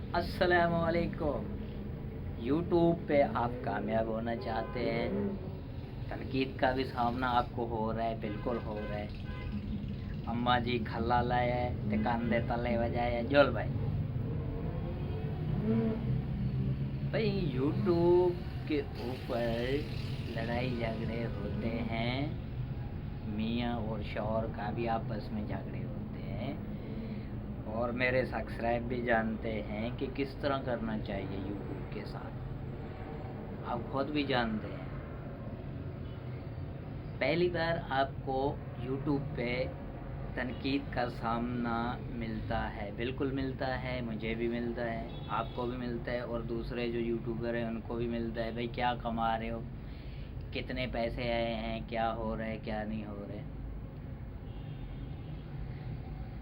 अस्सलामुअलैकुम। यूट्यूब पे आप कामयाब होना चाहते हैं, तनकीद का भी सामना आपको हो रहा है, बिल्कुल हो रहा है। अम्मा जी खल्ला लाए है ते कंधे तले वजाए जोल भाई यूट्यूब के ऊपर लड़ाई झगड़े होते हैं, मियाँ और शौहर का भी आपस में झगड़े होते हैं, और मेरे सब्सक्राइब भी जानते हैं कि किस तरह करना चाहिए यूट्यूब के साथ। आप खुद भी जानते हैं। पहली बार आपको यूट्यूब पे तनकीद का सामना मिलता है, बिल्कुल मिलता है, मुझे भी मिलता है, आपको भी मिलता है, और दूसरे जो यूट्यूबर हैं उनको भी मिलता है। भाई क्या कमा रहे हो, कितने पैसे आए हैं, क्या हो रहा है, क्या नहीं हो रहा है।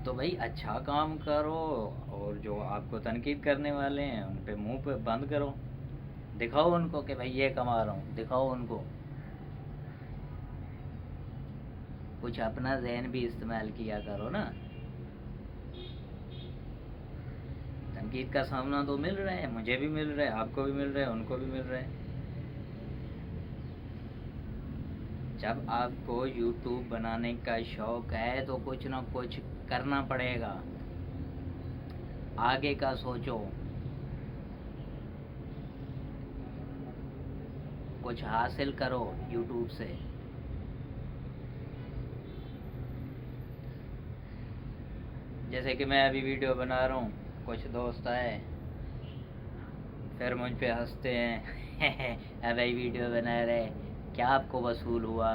तो भाई अच्छा काम करो, और जो आपको तनकीद करने वाले हैं उन पे मुंह पे बंद करो, दिखाओ उनको कि भाई ये कमा रहा हूँ, दिखाओ उनको। कुछ अपना जहन भी इस्तेमाल किया करो ना। तनकीद का सामना तो मिल रहा है, मुझे भी मिल रहा है, आपको भी मिल रहा है, उनको भी मिल रहा है। जब आपको यूट्यूब बनाने का शौक है तो कुछ ना कुछ करना पड़ेगा, आगे का सोचो, कुछ हासिल करो यूट्यूब से। जैसे कि मैं अभी वीडियो बना रहा हूँ, कुछ दोस्त आए फिर मुझ पे हंसते हैं अब भाई वीडियो बना रहे, क्या आपको वसूल हुआ,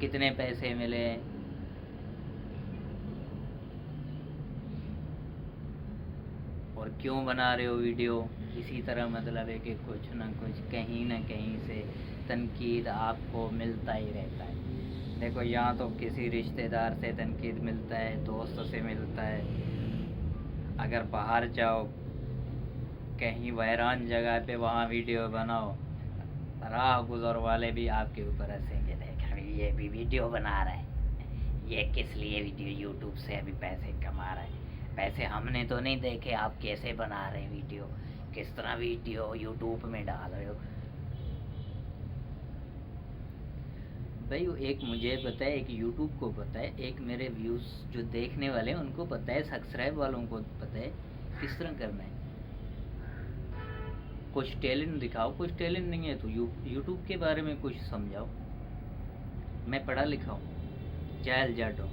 कितने पैसे मिले। और क्यों बना रहे हो वीडियो। इसी तरह मतलब है कि कुछ ना कुछ कहीं ना कहीं से तनकीद आपको मिलता ही रहता है। देखो यहाँ तो किसी रिश्तेदार से तनकीद मिलता है, दोस्त से मिलता है, अगर बाहर जाओ कहीं वैरान जगह पे वहाँ वीडियो बनाओ, राह गुजर वाले भी आपके ऊपर हंसेंगे, देख अभी ये भी वीडियो बना रहा है, ये किस लिए वीडियो, यूट्यूब से अभी पैसे कमा रहा है। पैसे हमने तो नहीं देखे, आप कैसे बना रहे हैं वीडियो, किस तरह वीडियो यूट्यूब में डाल रहे हो। भाई एक मुझे पता है, एक यूट्यूब को पता है, एक मेरे व्यूज़ जो देखने वाले हैं उनको पता है, सब्सक्राइब वालों को पता है किस तरह करना है। कुछ टैलेंट दिखाओ, कुछ टैलेंट नहीं है तो यूट्यूब के बारे में कुछ समझाओ। मैं पढ़ा लिखा हूँ, जाहिल जाट हूँ,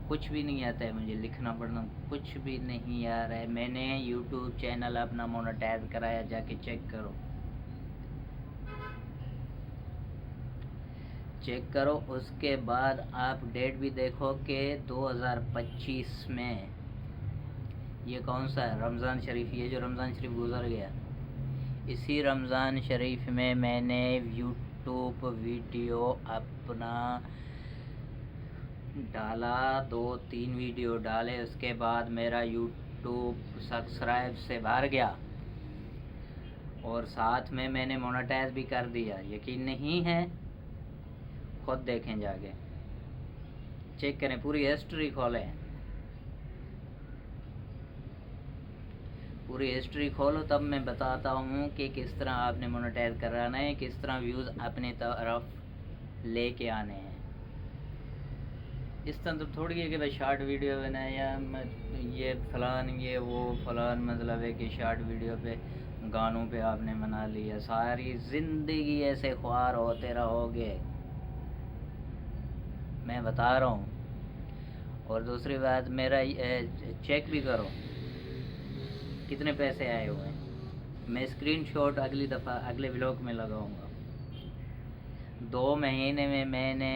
कुछ भी नहीं आता है मुझे, लिखना पढ़ना कुछ भी नहीं आ रहा है। मैंने यूट्यूब चैनल अपना मोनेटाइज कराया, जाके चेक करो, चेक करो। उसके बाद आप डेट भी देखो कि 2025 में ये कौन सा है, रमज़ान शरीफ, ये जो रमज़ान शरीफ गुजर गया, इसी रमज़ान शरीफ में मैंने यूट्यूब वीडियो अपना डाला, 2-3 वीडियो डाले, उसके बाद मेरा यूट्यूब सब्सक्राइब से भर गया, और साथ में मैंने मोनेटाइज भी कर दिया। यकीन नहीं है, खुद देखें, जाके चेक करें, पूरी हिस्ट्री खोलें, पूरी हिस्ट्री खोलो, तब मैं बताता हूँ कि किस तरह आपने मोनेटाइज कराना है, किस तरह व्यूज़ अपनी तरफ लेके आने हैं। इस तरह तो थोड़ी है कि भाई शॉर्ट वीडियो बनाया, ये फलान ये वो फलान, मतलब है कि शॉर्ट वीडियो पे गानों पे आपने बना लिया, सारी ज़िंदगी ऐसे ख्वार होते रहोगे, मैं बता रहा हूँ। और दूसरी बात, मेरा चेक भी करो कितने पैसे आए हुए हैं, मैं स्क्रीनशॉट अगली दफ़ा अगले व्लॉग में लगाऊंगा। 2 महीने में मैंने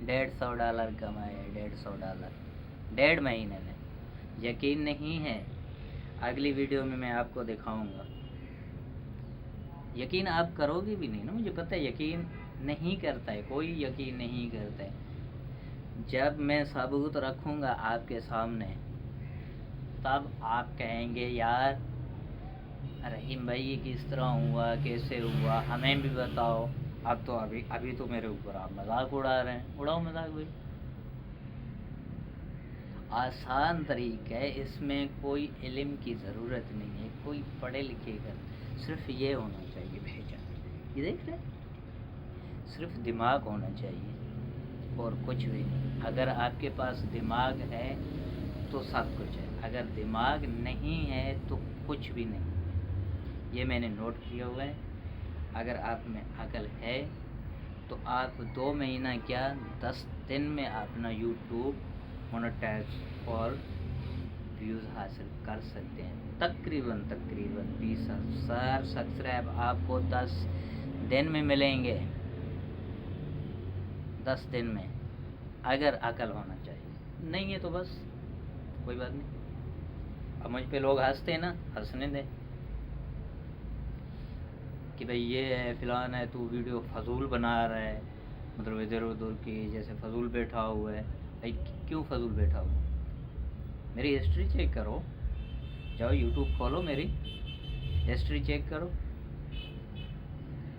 $150 कमाए, $150, 1.5 महीने में। यकीन नहीं है, अगली वीडियो में मैं आपको दिखाऊंगा। यकीन आप करोगे भी नहीं ना, मुझे पता है, यकीन नहीं करता है कोई, यकीन नहीं करता है। जब मैं सबूत रखूंगा आपके सामने, तब आप कहेंगे यार रहीम भाई ये किस तरह हुआ, कैसे हुआ, हमें भी बताओ। अब तो अभी तो मेरे ऊपर आप मजाक उड़ा रहे हैं, उड़ाओ मजाक भाई। आसान तरीका है, इसमें कोई इल्म की ज़रूरत नहीं है, कोई पढ़े लिखे का, सिर्फ ये होना चाहिए भेजा, ये देख रहे, सिर्फ दिमाग होना चाहिए और कुछ भी नहीं। अगर आपके पास दिमाग है तो सब कुछ है, अगर दिमाग नहीं है तो कुछ भी नहीं। ये मैंने नोट किया हुआ है। अगर आप में अकल है तो आप 2 महीना क्या 10 दिन में अपना यूट्यूब मोनेटाइज और व्यूज़ हासिल कर सकते हैं। तकरीबन 20,000 सब्सक्राइब आपको 10 दिन में मिलेंगे, 10 दिन में, अगर अकल होना चाहिए। नहीं है तो बस कोई बात नहीं। अब मुझ पे लोग हंसते हैं ना, हंसने दें कि भाई ये है फिलान है, तू वीडियो फजूल बना रहा है, मतलब इधर उधर की जैसे फजूल बैठा हुआ है। भाई क्यों फजूल बैठा हुआ? मेरी हिस्ट्री चेक करो, जाओ यूट्यूब खोलो, मेरी हिस्ट्री चेक करो।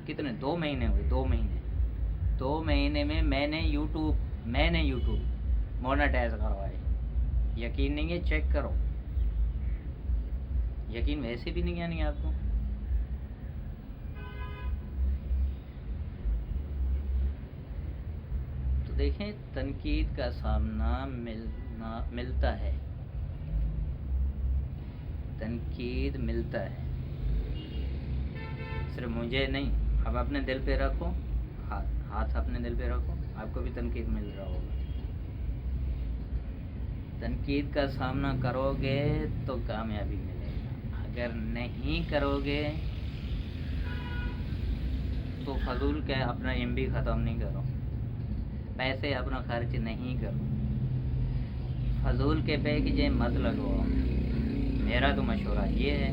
कितने 2 महीने हुए, 2 महीने में मैंने यूट्यूब मोनेटाइज करवाए। यकीन नहीं है, चेक करो। यकीन वैसे भी नहीं आनी आपको। तो देखें, तनकीद का सामना मिलता है, तनकीद मिलता है, सिर्फ मुझे नहीं। अब अपने दिल पे रखो, हाथ अपने दिल पे रखो, आपको भी तनकीद मिल रहा होगा। तनकीद का सामना करोगे तो कामयाबी मिलेगा, अगर नहीं करोगे तो फजूल के अपना MB ख़त्म नहीं करो, पैसे अपना खर्च नहीं करो, फजूल के पैकेज मत लगवाओ। मेरा तो मशवरा ये है।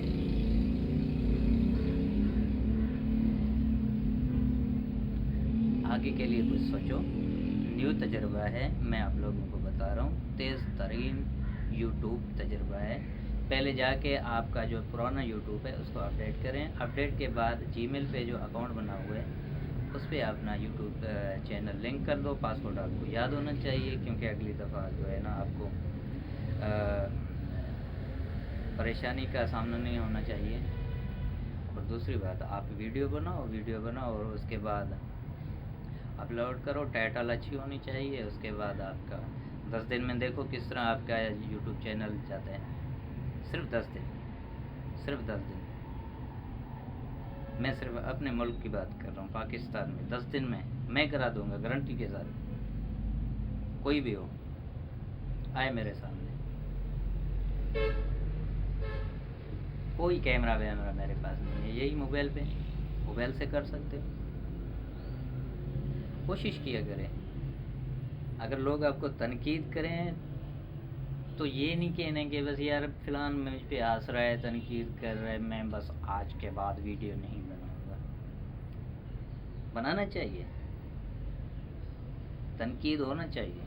आगे के लिए कुछ सोचो, न्यू तजर्बा है, मैं आप लोगों को बता रहा हूँ, तेज़ तरीन यूट्यूब तजर्बा है। पहले जाके आपका जो पुराना यूट्यूब है उसको अपडेट करें, अपडेट के बाद जीमेल पे जो अकाउंट बना हुआ है उस पर अपना यूट्यूब चैनल लिंक कर दो। पासवर्ड आपको याद होना चाहिए, क्योंकि अगली दफ़ा जो है ना आपको परेशानी का सामना नहीं होना चाहिए। और दूसरी बात, आप वीडियो बनाओ और उसके बाद अपलोड करो, टाइटल अच्छी होनी चाहिए। उसके बाद आपका 10 दिन में देखो किस तरह आपका यूट्यूब चैनल जाता है। सिर्फ 10 दिन, सिर्फ 10 दिन। मैं सिर्फ अपने मुल्क की बात कर रहा हूँ, पाकिस्तान में 10 दिन में मैं करा दूंगा, गारंटी के साथ। कोई भी हो आए मेरे सामने, कोई कैमरा वैमरा मेरे पास नहीं है, यही मोबाइल से कर सकते हो। कोशिश किया करें। अगर लोग आपको तनकीद करें तो ये नहीं कहने कि बस यार फिलहाल मुझ पे हंस रहा है, तनकीद कर रहा है, मैं बस आज के बाद वीडियो नहीं बनाऊंगा। बनाना चाहिए, तनकीद होना चाहिए।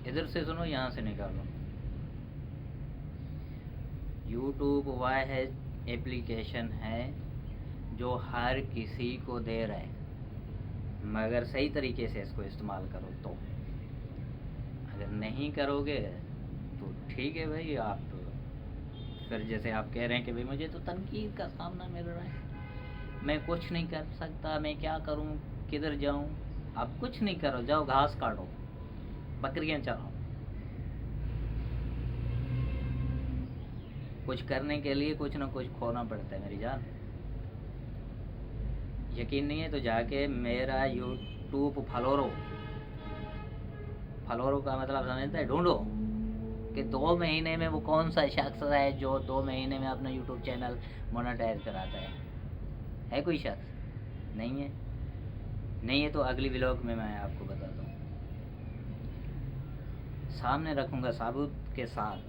इधर से सुनो, यहाँ से निकालो। यूट्यूब वह एप्लीकेशन है जो हर किसी को दे रहा है, मगर सही तरीके से इसको इस्तेमाल करो तो। अगर नहीं करोगे तो ठीक है भाई, आप फिर जैसे आप कह रहे हैं कि भाई मुझे तो तनकीद का सामना मिल रहा है, मैं कुछ नहीं कर सकता, मैं क्या करूं, किधर जाऊं। आप कुछ नहीं करो, जाओ घास काटो, बकरियां चराओ। कुछ करने के लिए कुछ ना कुछ खोना पड़ता है मेरी जान। यकीन नहीं है तो जाके मेरा यूट्यूब फॉलोरो का मतलब समझता है, ढूंढो कि 2 महीने में वो कौन सा शख्स है जो 2 महीने में अपना यूट्यूब चैनल मोनेटाइज कराता है कोई शख्स? नहीं है तो अगली व्लॉग में मैं आपको बताता हूँ, सामने रखूँगा सबूत के साथ,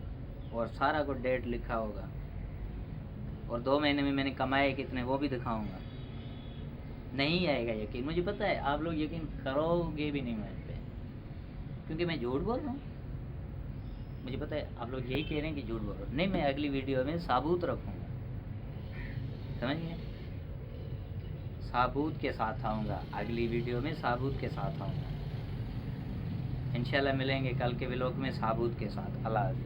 और सारा कुछ डेट लिखा होगा, और 2 महीने में मैंने कमाए कितने वो भी दिखाऊंगा। नहीं आएगा यकीन, मुझे पता है आप लोग यकीन करोगे भी नहीं मेरे पे, क्योंकि मैं झूठ बोल रहा हूँ। मुझे पता है आप लोग यही कह रहे हैं कि झूठ बोल रहा हूँ। नहीं, मैं अगली वीडियो में सबूत रखूँगा, समझ गए? सबूत के साथ आऊँगा, अगली वीडियो में सबूत के साथ आऊँगा। इंशाल्लाह मिलेंगे कल के व्लॉग में सबूत के साथ। अल्लाह हाफ़िज़।